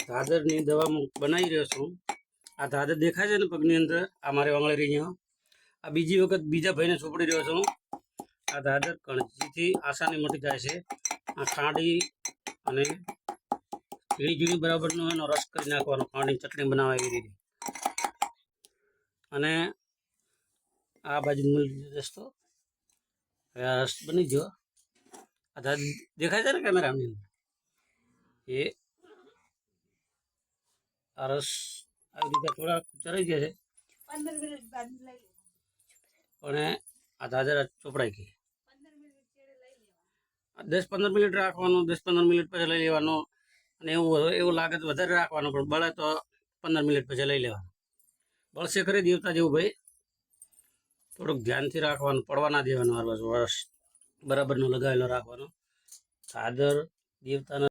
આ ધાદરની દવા બનાવી રહ્યો છું। આ ધાદર દેખાય છે ને પગની અંદર, આ મારે વાંગળી અહીંયા। આ બીજી વખત બીજા ભાઈને ચોપડી રહ્યો છું। આ ધાદર કણજીથી આસાની મટી જાય છે। આ ખાંડી અને ઝીણી ઝીણી બરાબરનો એનો રસ કરી નાખવાનો, ખાંડીની ચટણી બનાવે એવી રીતે। અને આ બાજુ મળી દોસ્તો, હવે આ રસ બની ગયો। આ ધાદર દેખાય છે ને કેમેરાની અંદર, એ આ રસ આવી રીતે થોડા ચરાઈ ગયા છે, પણ આ ધાદર ચોપડાઈ ગઈ। 10-15 મિનિટ રાખવાનું, 10-15 મિનિટ પછી લઈ લેવાનું। અને એવું લાગે તો વધારે રાખવાનું, પણ બળે તો 15 મિનિટ પછી લઈ લેવાનું। બળશે ખરી દેવતા જેવું ભાઈ, થોડુંક ધ્યાનથી રાખવાનું, પડવા ના દેવાનું। આ વરસ બરાબરનો લગાવેલો રાખવાનો। ધાદર દેવતાના